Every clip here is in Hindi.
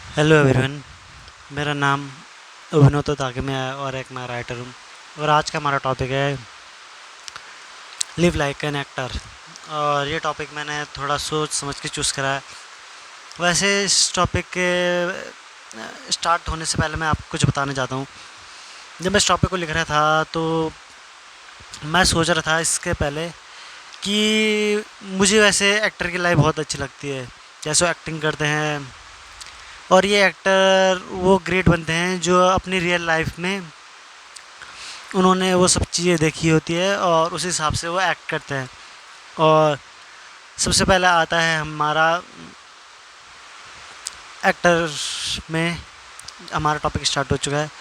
Hello everyone. मेरा नाम अभिनव ताकिम है और एक मैं राइटर हूँ। और आज का हमारा टॉपिक है लिव लाइक एन एक्टर। और ये टॉपिक मैंने थोड़ा सोच समझ के चूज़ करा है। वैसे इस टॉपिक के स्टार्ट होने से पहले मैं आपको कुछ बताना चाहता हूँ। जब मैं इस टॉपिक को लिख रहा था तो मैं सोच रहा था इसके पहले कि मुझे वैसे एक्टर की लाइफ बहुत अच्छी लगती है, जैसे वो एक्टिंग करते हैं। और ये एक्टर वो ग्रेट बनते हैं जो अपनी रियल लाइफ में उन्होंने वो सब चीज़ें देखी होती है और उस हिसाब से वो एक्ट करते हैं। और सबसे पहले आता है हमारा एक्टर में, हमारा टॉपिक स्टार्ट हो चुका है।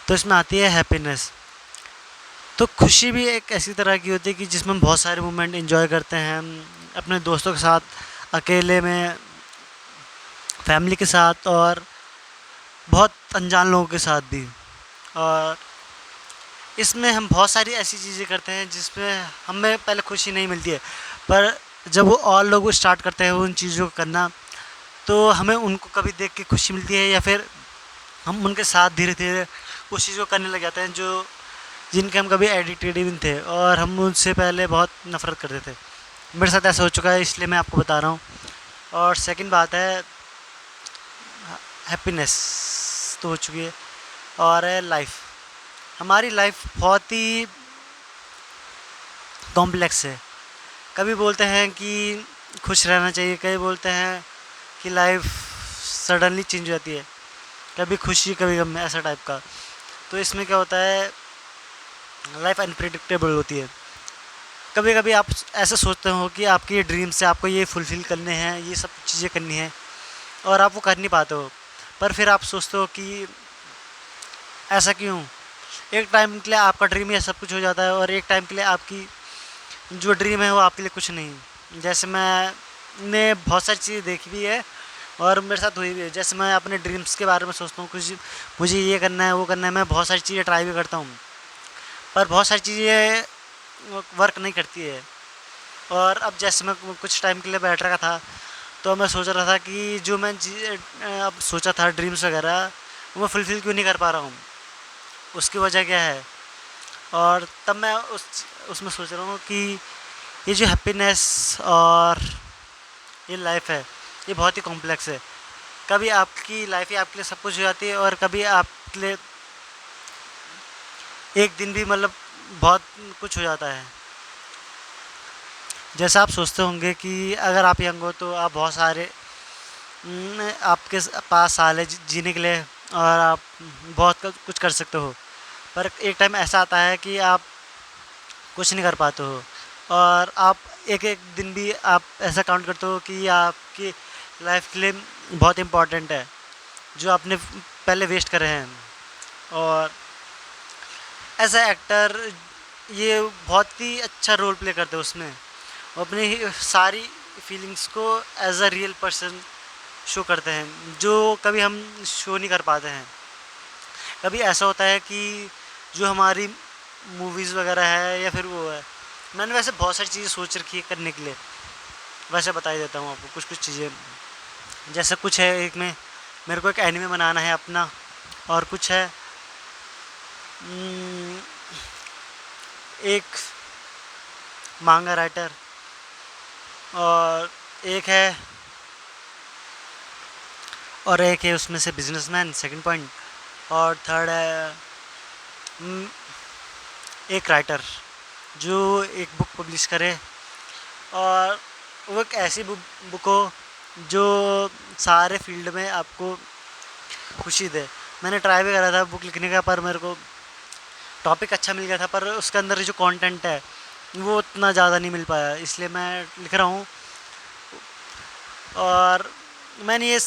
तो इसमें आती है हैप्पीनेस। तो खुशी भी एक ऐसी तरह की होती है कि जिसमें हम बहुत सारे मोमेंट एंजॉय करते हैं, अपने दोस्तों के साथ, अकेले में, फैमिली के साथ और बहुत अनजान लोगों के साथ भी। और इसमें हम बहुत सारी ऐसी चीज़ें करते हैं जिसमें हमें पहले खुशी नहीं मिलती है, पर जब वो और लोग स्टार्ट करते हैं उन चीज़ों को करना, तो हमें उनको कभी देख के खुशी मिलती है या फिर हम उनके साथ धीरे धीरे उस चीज़ को करने लग जाते हैं जो जिनके हम कभी एडिक्टेड ही नहीं थे और हम उनसे पहले बहुत नफरत करते थे। मेरे साथ ऐसा हो चुका है, इसलिए मैं आपको बता रहा हूँ। और सेकंड बात है हैप्पीनेस, तो हो चुकी है। और है लाइफ। हमारी लाइफ बहुत ही कॉम्प्लेक्स है। कभी बोलते हैं कि खुश रहना चाहिए, कभी बोलते हैं कि लाइफ सडनली चेंज हो जाती है, कभी खुशी कभी गम, ऐसा टाइप का। तो इसमें क्या होता है, लाइफ अनप्रिडिक्टेबल होती है। कभी कभी आप ऐसा सोचते हो कि आपके ये ड्रीम्स है, आपको ये फुलफ़िल करने हैं, ये सब चीज़ें करनी है और आप वो कर नहीं पाते हो। पर फिर आप सोचते हो कि ऐसा क्यों। एक टाइम के लिए आपका ड्रीम ये सब कुछ हो जाता है और एक टाइम के लिए आपकी जो ड्रीम है वो आपके लिए कुछ नहीं। जैसे मैंने बहुत सारी चीज़ें देखी भी है और मेरे साथ हुई भी है। जैसे मैं अपने ड्रीम्स के बारे में सोचता हूँ, कुछ मुझे ये करना है वो करना है, मैं बहुत सारी चीज़ें ट्राई भी करता हूँ, पर बहुत सारी चीज़ें वर्क नहीं करती है। और अब जैसे मैं कुछ टाइम के लिए बैठ रखा था, तो मैं सोच रहा था कि जो मैं अब सोचा था ड्रीम्स वगैरह, वो मैं फुलफ़िल क्यों नहीं कर पा रहा हूँ, उसकी वजह क्या है। और तब मैं उसमें सोच रहा हूँ कि ये जो हैप्पीनेस और ये लाइफ है, ये बहुत ही कॉम्प्लेक्स है। कभी आपकी लाइफ ही आपके लिए सब कुछ हो जाती है और कभी आपके लिए एक दिन भी मतलब बहुत कुछ हो जाता है। जैसा आप सोचते होंगे कि अगर आप यंग हो तो आप बहुत सारे आपके पास साल है जीने के लिए और आप बहुत कुछ कर सकते हो। पर एक टाइम ऐसा आता है कि आप कुछ नहीं कर पाते हो और आप एक एक दिन भी आप ऐसा काउंट करते हो कि आपकी लाइफ के लिए बहुत इम्पोर्टेंट है, जो आपने पहले वेस्ट करे हैं। और एज ए एक्टर ये बहुत ही अच्छा रोल प्ले करते हैं उसमें, वो अपनी सारी फीलिंग्स को as a real person show करते हैं, जो कभी हम शो नहीं कर पाते हैं। कभी ऐसा होता है कि जो हमारी मूवीज़ वगैरह है या फिर वो है, मैंने वैसे बहुत सारी चीज़ें सोच रखी है करने के लिए। वैसे बता ही देता हूँ आपको कुछ कुछ चीज़ें। जैसे कुछ है, एक में मेरे को एक एनिमे बनाना है अपना, और कुछ है हम्म, एक मांगा राइटर, और एक है उसमें से बिजनेसमैन, सेकंड पॉइंट। और थर्ड है हम्म, एक राइटर जो एक बुक पब्लिश करे, और वो एक ऐसी बुक हो जो सारे फील्ड में आपको खुशी दे। मैंने ट्राई भी करा था बुक लिखने का, पर मेरे को टॉपिक अच्छा मिल गया था, पर उसके अंदर जो कंटेंट है वो उतना ज़्यादा नहीं मिल पाया, इसलिए मैं लिख रहा हूँ। और मैंने ये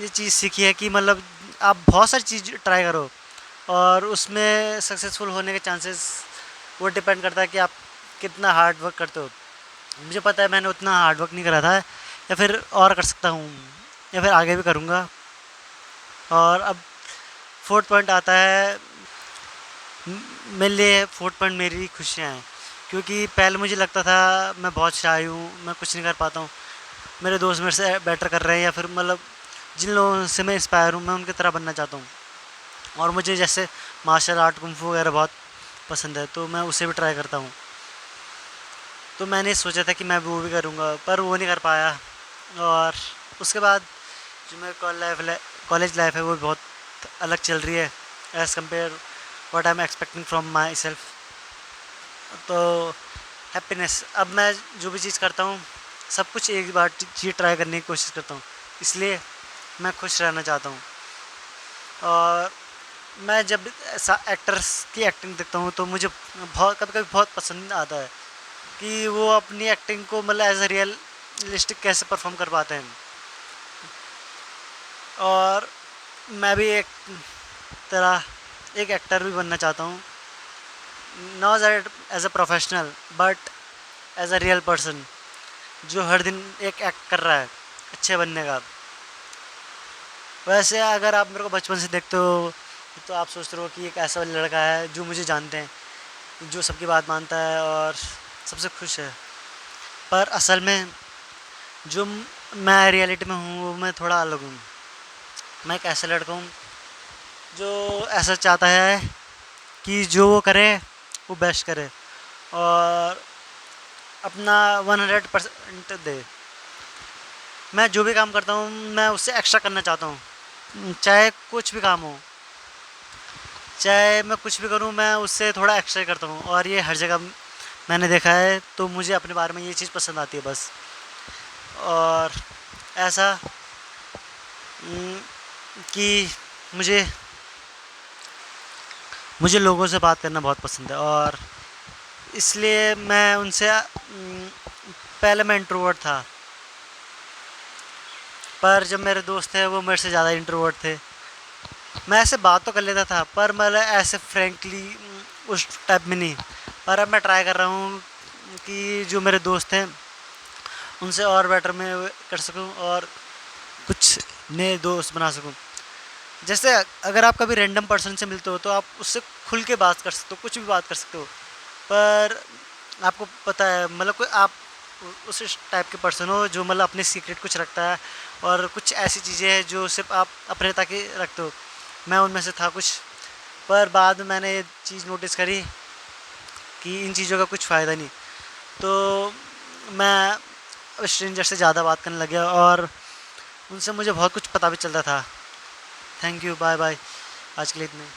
चीज़ सीखी है कि मतलब आप बहुत सारी चीज़ ट्राई करो और उसमें सक्सेसफुल होने के चांसेस, वो डिपेंड करता है कि आप कितना हार्ड वर्क करते हो। मुझे पता है मैंने उतना हार्ड वर्क नहीं करा था, या फिर और कर सकता हूँ, या फिर आगे भी करूँगा। और अब फोर्थ पॉइंट आता है, मेरे लिए फोर्थ पॉइंट मेरी खुशियाँ हैं। क्योंकि पहले मुझे लगता था मैं बहुत शाय हूँ, मैं कुछ नहीं कर पाता हूँ, मेरे दोस्त मेरे से बेटर कर रहे हैं, या फिर मतलब जिन लोगों से मैं इंस्पायर हूँ मैं उनकी तरह बनना चाहता हूँ। और मुझे जैसे मार्शल आर्ट कुंग फू वगैरह बहुत पसंद है, तो मैं उसे भी ट्राई करता हूँ। तो मैंने सोचा था कि मैं वो भी करूँगा, पर वो नहीं कर पाया। और उसके बाद जो मेरी कॉलेज लाइफ है वो बहुत अलग चल रही है as compare what I am expecting from my self. तो हैप्पीनेस, अब मैं जो भी चीज़ करता हूँ सब कुछ एक बार चीज़ ट्राई करने की कोशिश करता हूँ, इसलिए मैं खुश रहना चाहता हूँ। और मैं जब ऐसा एक्टर्स की एक्टिंग देखता हूँ तो मुझे बहुत कभी कभी बहुत पसंद आता है कि वो अपनी एक्टिंग को मतलब एज अ रियलिस्टिक कैसे परफॉर्म कर पाते हैं। और मैं भी एक तरह एक एक्टर भी बनना चाहता हूँ, not as a professional but as a real person जो हर दिन एक एक्ट कर रहा है अच्छे बनने का। वैसे अगर आप मेरे को बचपन से देखते हो तो आप सोचते हो कि एक ऐसा लड़का है जो मुझे जानते हैं, जो सबकी बात मानता है और सबसे खुश है। पर असल में जो मैं रियलिटी में हूँ वो मैं थोड़ा अलग हूँ। मैं एक ऐसा लड़का हूँ जो ऐसा चाहता है कि जो वो करे वो बेस्ट करे और अपना 100% दे। मैं जो भी काम करता हूँ मैं उससे एक्स्ट्रा करना चाहता हूँ, चाहे कुछ भी काम हो, चाहे मैं कुछ भी करूँ मैं उससे थोड़ा एक्स्ट्रा ही करता हूँ। और ये हर जगह मैंने देखा है, तो मुझे अपने बारे में ये चीज़ पसंद आती है बस। और ऐसा हम्म, कि मुझे मुझे लोगों से बात करना बहुत पसंद है और इसलिए मैं उनसे पहले मैं इंट्रोवर्ट था, पर जब मेरे दोस्त थे वो मेरे से ज़्यादा इंट्रोवर्ट थे। मैं ऐसे बात तो कर लेता था पर मतलब ऐसे फ्रेंकली उस टाइप में नहीं। पर अब मैं ट्राई कर रहा हूँ कि जो मेरे दोस्त हैं उनसे और बेटर मैं कर सकूँ और कुछ नए दोस्त बना सकूँ। जैसे अगर आप कभी रैंडम पर्सन से मिलते हो तो आप उससे खुल के बात कर सकते हो, कुछ भी बात कर सकते हो। पर आपको पता है मतलब कोई आप उस टाइप के पर्सन हो जो मतलब अपने सीक्रेट कुछ रखता है और कुछ ऐसी चीज़ें हैं जो सिर्फ आप अपने तक ही रखते हो। मैं उनमें से था कुछ। पर बाद में मैंने ये चीज़ नोटिस करी कि इन चीज़ों का कुछ फ़ायदा नहीं। तो मैं स्ट्रेंजर से ज़्यादा बात करने लग गया और उनसे मुझे बहुत कुछ पता भी चलता था। थैंक यू, बाय बाय, आज के लिए इतना ही।